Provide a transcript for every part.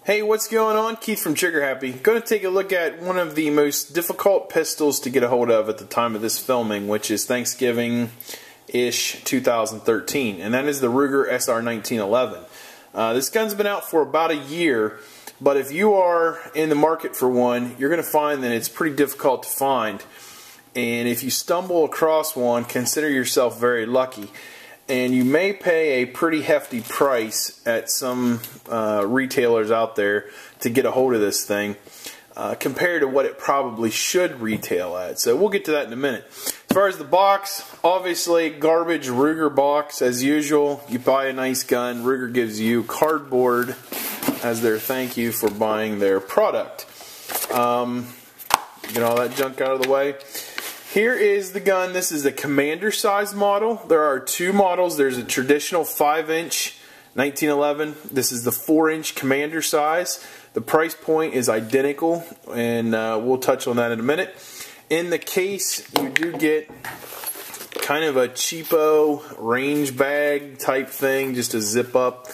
Hey, what's going on? Keith from Trigger Happy. Going to take a look at one of the most difficult pistols to get a hold of at the time of this filming, which is Thanksgiving-ish 2013, and that is the Ruger SR1911. This gun's been out for about a year, but if you are in the market for one, you're going to find that it's pretty difficult to find. And if you stumble across one, consider yourself very lucky. And you may pay a pretty hefty price at some retailers out there to get a hold of this thing compared to what it probably should retail at. So we'll get to that in a minute. As far as the box, obviously garbage Ruger box as usual. You buy a nice gun, Ruger gives you cardboard as their thank you for buying their product. Get all that junk out of the way. Here is the gun. This is the commander size model. There are two models. There's a traditional 5-inch 1911. This is the 4-inch commander size. The price point is identical, and we'll touch on that in a minute. In the case, you do get kind of a cheapo range bag type thing, just a zip up,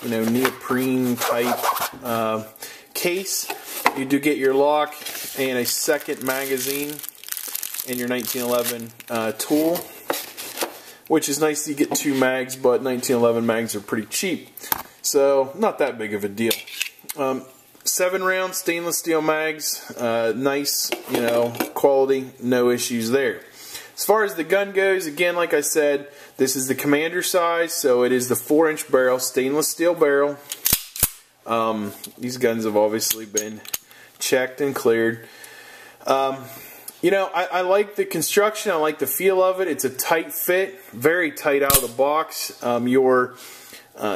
neoprene type case. You do get your lock and a second magazine in your 1911 tool, which is nice. You get two mags, but 1911 mags are pretty cheap, so not that big of a deal. 7-round stainless steel mags, nice, quality, no issues there. As far as the gun goes, again, like I said, this is the commander size, so it is the 4-inch barrel, stainless steel barrel. These guns have obviously been checked and cleared. I like the construction. I like the feel of it. It's a tight fit, very tight out of the box. Your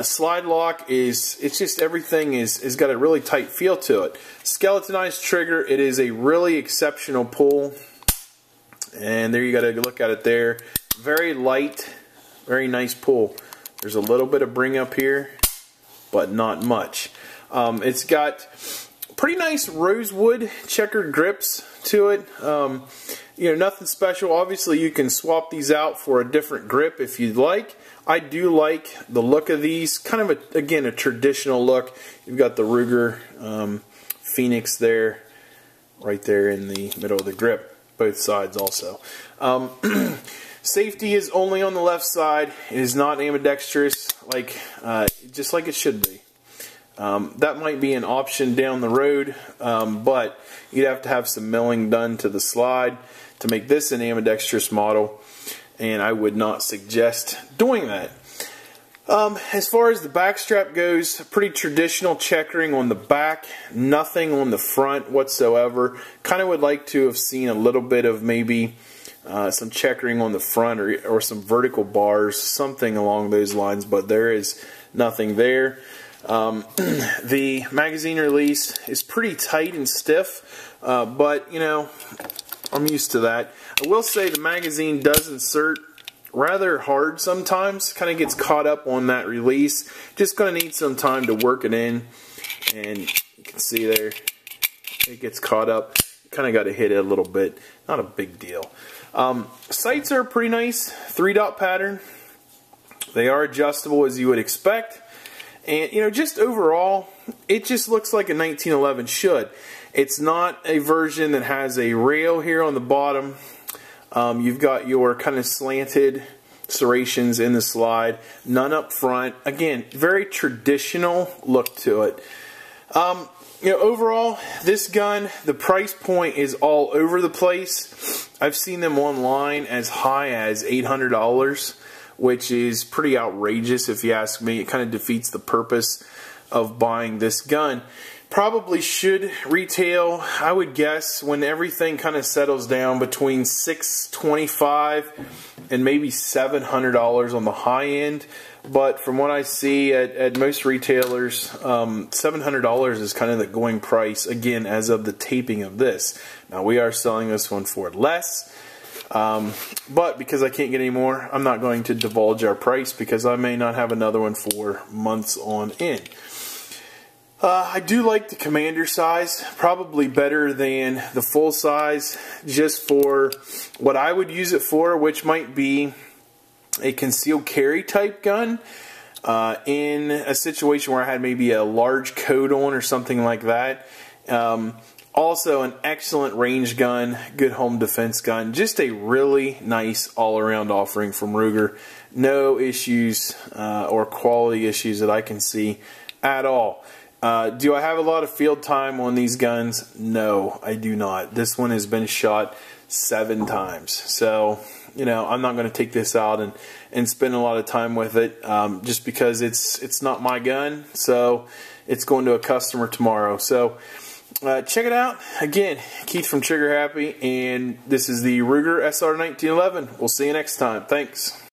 slide lock it's just everything is got a really tight feel to it. Skeletonized trigger. It is a really exceptional pull. And there you got to look at it there. Very light, very nice pull. There's a little bit of bring up here, but not much. It's got pretty nice rosewood checkered grips to it. Nothing special. Obviously, you can swap these out for a different grip if you'd like. I do like the look of these. Kind of, again, a traditional look. You've got the Ruger Phoenix there, right there in the middle of the grip. Both sides also. Safety is only on the left side. It is not ambidextrous, just like it should be. That might be an option down the road, but you'd have to have some milling done to the slide to make this an ambidextrous model, and I would not suggest doing that. As far as the back strap goes, pretty traditional checkering on the back, nothing on the front whatsoever. Kind of would like to have seen a little bit of maybe some checkering on the front or some vertical bars, something along those lines, but there is nothing there. The magazine release is pretty tight and stiff, but I'm used to that. I will say the magazine does insert rather hard sometimes, kind of gets caught up on that release. Just going to need some time to work it in, and you can see there it gets caught up. Kind of got to hit it a little bit, not a big deal. Sights are pretty nice, 3-dot pattern. They are adjustable as you would expect. And, just overall, it just looks like a 1911 should. It's not a version that has a rail here on the bottom. You've got your kind of slanted serrations in the slide. None up front. Again, very traditional look to it. Overall, this gun, the price point is all over the place. I've seen them online as high as $800. Which is pretty outrageous if you ask me. It kind of defeats the purpose of buying this gun. Probably should retail, I would guess, when everything kind of settles down, between $625 and maybe $700 on the high end. But from what I see at most retailers, $700 is kind of the going price, again, as of the taping of this. Now, we are selling this one for less. But because I can't get any more, I'm not going to divulge our price because I may not have another one for months on end. I do like the commander size, probably better than the full size, just for what I would use it for, which might be a concealed carry type gun. in a situation where I had maybe a large coat on or something like that. Also an excellent range gun, good home defense gun, just a really nice all-around offering from Ruger. No issues or quality issues that I can see at all. Do I have a lot of field time on these guns? No, I do not. This one has been shot 7 times. So, you know, I'm not going to take this out and spend a lot of time with it just because it's not my gun. So it's going to a customer tomorrow. So check it out. Again, Keith from Trigger Happy, and this is the Ruger SR1911. We'll see you next time. Thanks.